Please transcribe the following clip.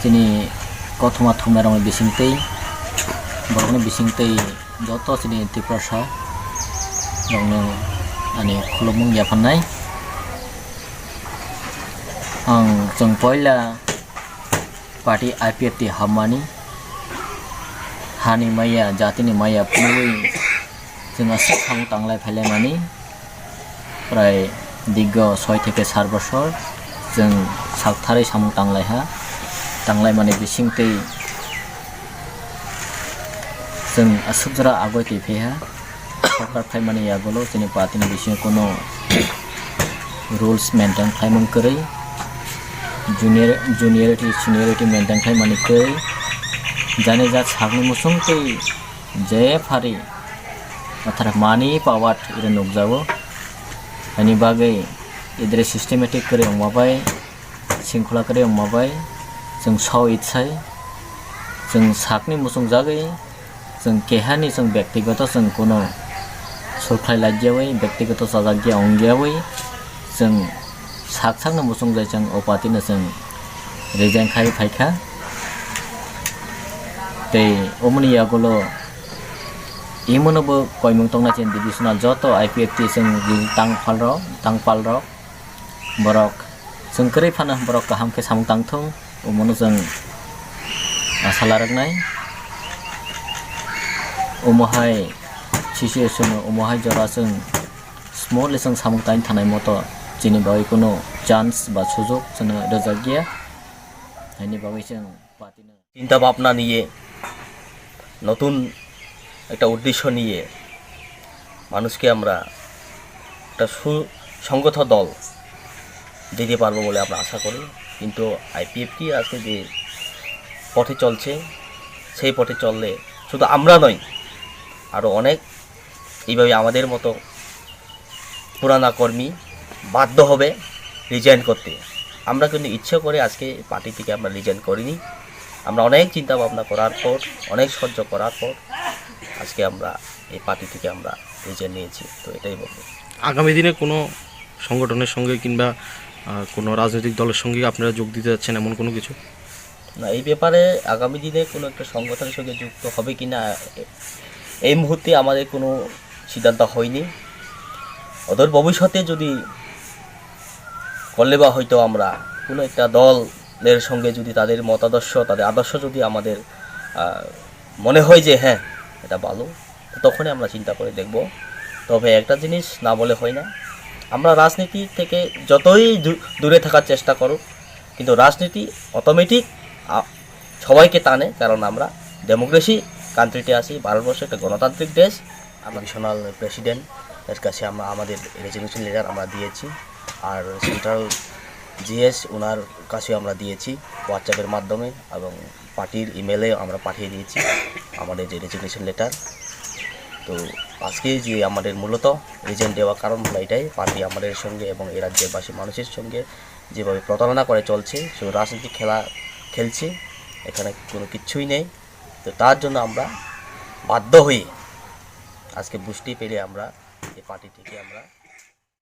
sini kotuma thumerong bisingtei borokno bisingtei joto sini tiprasa rongno ani khulumung yapannai ang jong poila party IPFT hamani hani maya jatini maya pului जोंहा साखां तांलाय फायलाय मानि प्राय दिग्ग 6 থেকে 4 বছর जों सागथारै सामुं तांलायहा तांलाय माने बिसिंतै जों असुबजरा आगय तिफेहा सरकार फाय माने यागलो जोंनि पार्टीनि बिसिं कोनो रुल्स मेंटेन खायमों करै जूनियरिटी सीनियरिटी मेंटेन खाय माने करै जाने जा सागनि मुसुंतै जे फारि अथार मानी पावाट इरे नुकजावो अनि बागै इदरे सिस्टेमेटिक करे अमाबाय सिंखला करे अमाबाय जों साव इच्छाय जों साकनि मुसुं जागै जों केहानि जों व्यक्तिगत जों कोनो सरखाय लाज्यावै व्यक्तिगत जाजागिया अंगियावै जों साकसांनो मुसुं जाय जों अपातिनो जों रिजाइन खाय फायखा तै अमनि यागलो इमोनोबो कयमुं तंना चेन डिविजनल जतो IPFT जों tangpalro borok जों करै फाना borok काहामके सामुं तांथों उमोनो जों आसा लारगनाय उमोहाय सिचुएसन उमोहाय जरा जों स्मॉल जों सामुं ताइन थानाय मतो जिनि बागै कोनो चान्स बा सुजुग जोंनो रजागिया हायनि बागै जों पार्टीनो চিন্তা ভাবনা নিয়ে নতুন একটা উদ্দেশ্য নিয়ে মানুষকে আমরা একটা সুসংগত দল দিতে পারবো বলে আমরা আশা করি কিন্তু IPFT আজকে যে পথে চলছে সেই পথে চললে শুধু আমরা নয় আরও অনেক এইভাবে আমাদের মতো পুরানা কর্মী বাধ্য হবে রিজাইন করতে আমরা কিন্তু ইচ্ছে করে আজকে পার্টি থেকে আমরা রিজাইন করিনি আমরা অনেক চিন্তা ভাবনা করার পর অনেক সহ্য করার পর আজকে আমরা এই পার্টি থেকে আমরা রিজাইন নিয়েছি তো এটাই বলবো আগামী দিনে কোনো সংগঠনের সঙ্গে কিংবা কোনো রাজনৈতিক দলের সঙ্গে আপনারা যোগ দিতে যাচ্ছেন এমন কোনো কিছু না এই ব্যাপারে আগামী দিনে কোনো একটা সংগঠনের সঙ্গে যুক্ত হবে কি না এই মুহূর্তে আমাদের কোনো সিদ্ধান্ত হয়নি অদূর ভবিষ্যতে যদি করলে বা হয়তো আমরা কোনো একটা দলের সঙ্গে যদি তাদের মতাদর্শ তাদের আদর্শ যদি আমাদের মনে হয় যে হ্যাঁ এটা ভালো তখনই আমরা চিন্তা করে দেখব তবে একটা জিনিস না বলে হয় না আমরা রাজনীতি থেকে যতই দূরে থাকার চেষ্টা করুক কিন্তু রাজনীতি অটোমেটিক সবাইকে টানে কারণ আমরা ডেমোক্রেসি কান্ট্রিতে আছি ভারতবর্ষ একটা গণতান্ত্রিক দেশ আমরা ন্যাশনাল প্রেসিডেন্টের কাছে আমরা আমাদের রেজলিউশন লেটার আমরা দিয়েছি আর সেন্ট্রাল জিএস ওনার কাছে আমরা দিয়েছি হোয়াটসঅ্যাপের মাধ্যমে এবং পার্টির ইমেলে আমরা পাঠিয়ে দিয়েছি আমাদের যে রেজিগনেশন লেটার তো আজকে যে আমাদের মূলত রিজাইন দেওয়ার কারণ হলো এটাই পার্টি আমাদের সঙ্গে এবং এই রাজ্যবাসী মানুষের সঙ্গে যেভাবে প্রতারণা করে চলছে শুধু রাজনৈতিক খেলা খেলছে এখানে কোনো কিছুই নেই তো তার জন্য আমরা বাধ্য হয়ে আজকে বুঝতেই পেরে আমরা এই পার্টি থেকে আমরা